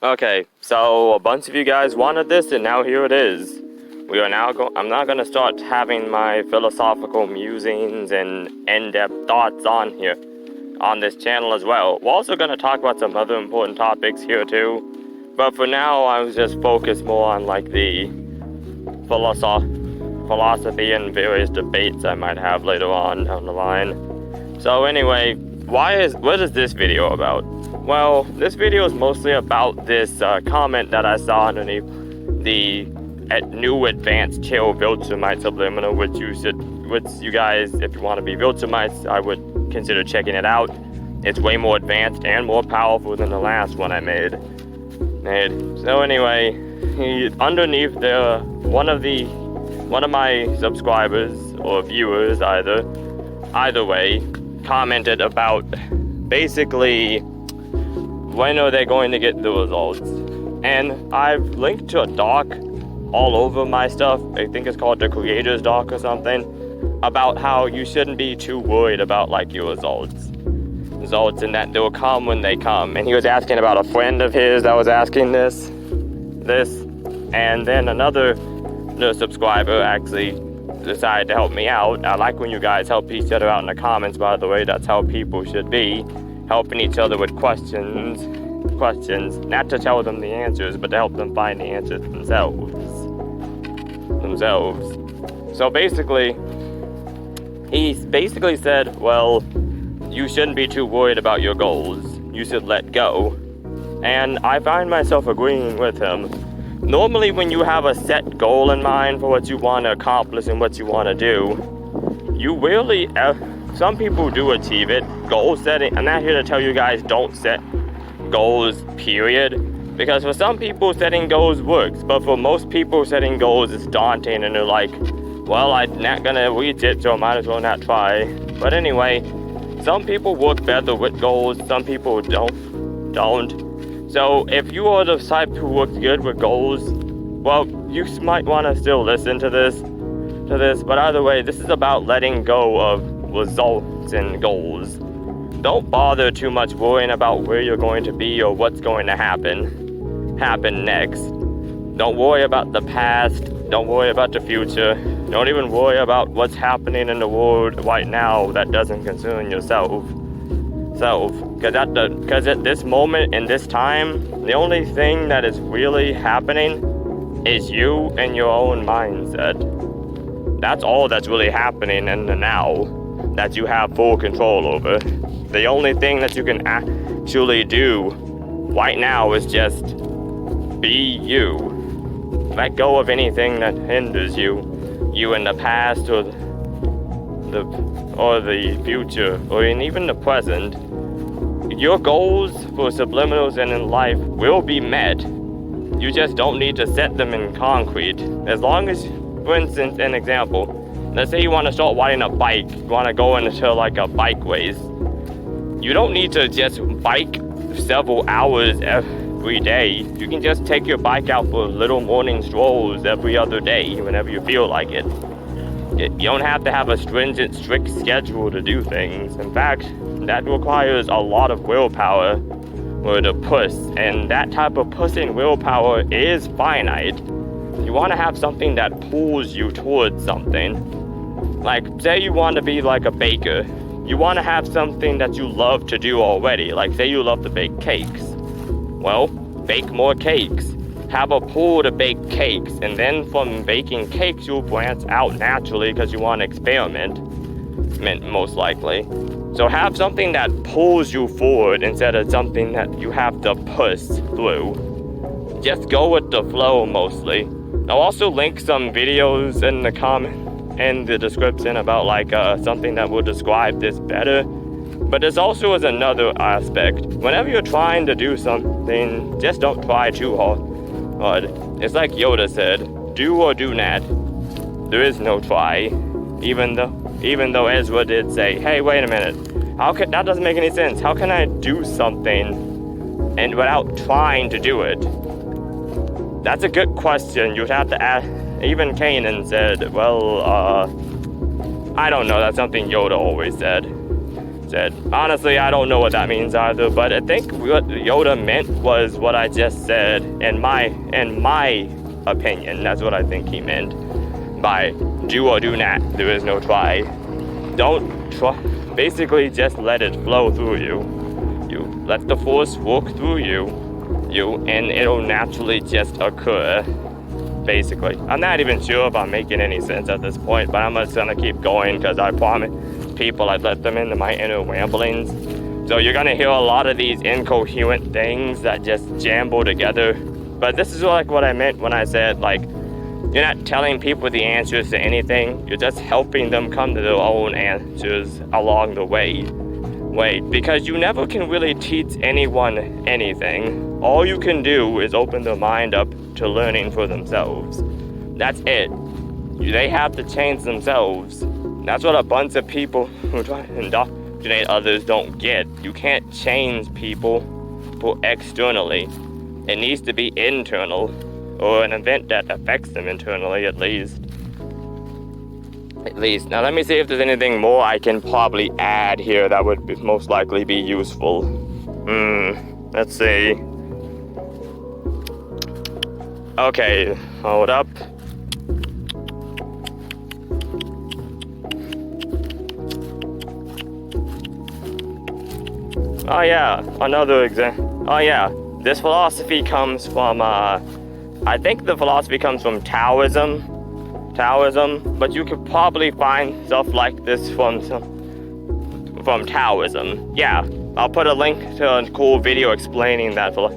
Okay, so a bunch of you guys wanted this, and now here it is. We are now I'm not gonna start having my philosophical musings and in-depth thoughts on here, on this channel as well. We're also gonna talk about some other important topics here too, but for now I was just focused more on like the philosophy and various debates I might have later on down the line. So anyway, what is this video about? Well, this video is mostly about this comment that I saw underneath the new advanced chill Viltrumite subliminal, which you guys, if you want to be Viltrumites, I would consider checking it out. It's way more advanced and more powerful than the last one I made. So anyway, underneath there, one of my subscribers or viewers, either way, commented about basically when are they going to get the results. And I've linked to a doc all over my stuff. I think it's called the Creators Doc or something, about how you shouldn't be too worried about like your results, and that they'll come when they come. And he was asking about a friend of his that was asking this, and then another subscriber actually decided to help me out. I like when you guys help each other out in the comments, by the way. That's how people should be, helping each other with questions, not to tell them the answers, but to help them find the answers themselves. So basically, he basically said, well, you shouldn't be too worried about your goals. You should let go. And I find myself agreeing with him. Normally when you have a set goal in mind for what you want to accomplish and what you want to do, you really, some people do achieve it. Goal setting, I'm not here to tell you guys don't set goals, period. Because for some people, setting goals works. But for most people, setting goals is daunting and they're like, well, I'm not gonna reach it, so I might as well not try. But anyway, some people work better with goals, some people don't. So if you are the type who works good with goals, well, you might want to still listen to this. But either way, this is about letting go of results and goals. Don't bother too much worrying about where you're going to be or what's going to happen next. Don't worry about the past. Don't worry about the future. Don't even worry about what's happening in the world right now that doesn't concern yourself. Because at this moment in this time, the only thing that is really happening is you and your own mindset. That's all that's really happening in the now that you have full control over. The only thing that you can actually do right now is just be you. Let go of anything that hinders you in the past or the future, or even the present. Your goals for subliminals and in life will be met. You just don't need to set them in concrete. As long as, for instance, an example, let's say you want to start riding a bike, you want to go into like a bike race. You don't need to just bike several hours every day. You can just take your bike out for little morning strolls every other day whenever you feel like it. You don't have to have a strict schedule to do things. In fact, that requires a lot of willpower or to push, and that type of pushing willpower is finite. You want to have something that pulls you towards something. Like, say you want to be like a baker. You want to have something that you love to do already. Like, say you love to bake cakes. Well, bake more cakes. Have a pull to bake cakes, and then from baking cakes, you'll branch out naturally because you want to experiment, most likely. So have something that pulls you forward instead of something that you have to push through. Just go with the flow mostly. I'll also link some videos in the description about like something that will describe this better. But there's also another aspect. Whenever you're trying to do something, just don't try too hard. It's like Yoda said, do or do not. There is no try. Even though Ezra did say, hey, wait a minute. That doesn't make any sense. How can I do something and without trying to do it? That's a good question. You'd have to ask. Even Kanan said, well, I don't know. That's something Yoda always said. said. Honestly, I don't know what that means either, but I think what Yoda meant was what I just said. In my opinion, that's what I think he meant by do or do not. There is no try. Don't try. Basically, just let it flow through you. You let the force work through you, and it'll naturally just occur. Basically, I'm not even sure if I'm making any sense at this point, but I'm just gonna keep going because I promise people I'd let them into my inner ramblings. So you're gonna hear a lot of these incoherent things that just jumble together. But this is like what I meant when I said, like, you're not telling people the answers to anything. You're just helping them come to their own answers along the way. Because you never can really teach anyone anything. All you can do is open their mind up to learning for themselves. That's it. They have to change themselves. That's what a bunch of people who try to indoctrinate others don't get. You can't change people externally. It needs to be internal, or an event that affects them internally at least. Now let me see if there's anything more I can probably add here that would most likely be useful. Let's see. Okay, hold up. Oh yeah, another example. Oh yeah, this philosophy comes from, I think the philosophy comes from Taoism, but you could probably find stuff like this from Taoism. Yeah, I'll put a link to a cool video explaining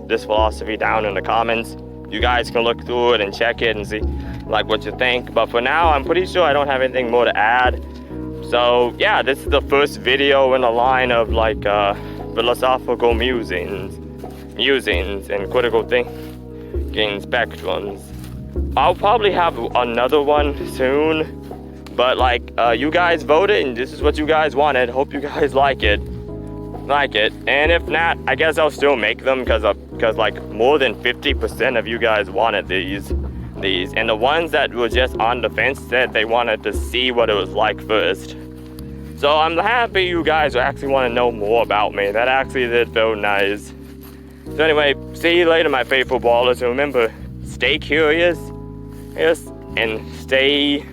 this philosophy down in the comments. You guys can look through it and check it and see like what you think. But for now, I'm pretty sure I don't have anything more to add. So yeah, this is the first video in a line of like philosophical musings and critical thinking spectrums. I'll probably have another one soon, but like you guys voted and this is what you guys wanted. Hope you guys like it. And if not, I guess I'll still make them because like more than 50% of you guys wanted these, and the ones that were just on the fence said they wanted to see what it was like first. So I'm happy you guys actually want to know more about me. That actually did feel nice. So anyway, see you later, my faithful ballers. And remember, stay curious, yes, and stay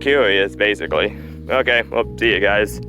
curious, basically. Okay, well, see you guys.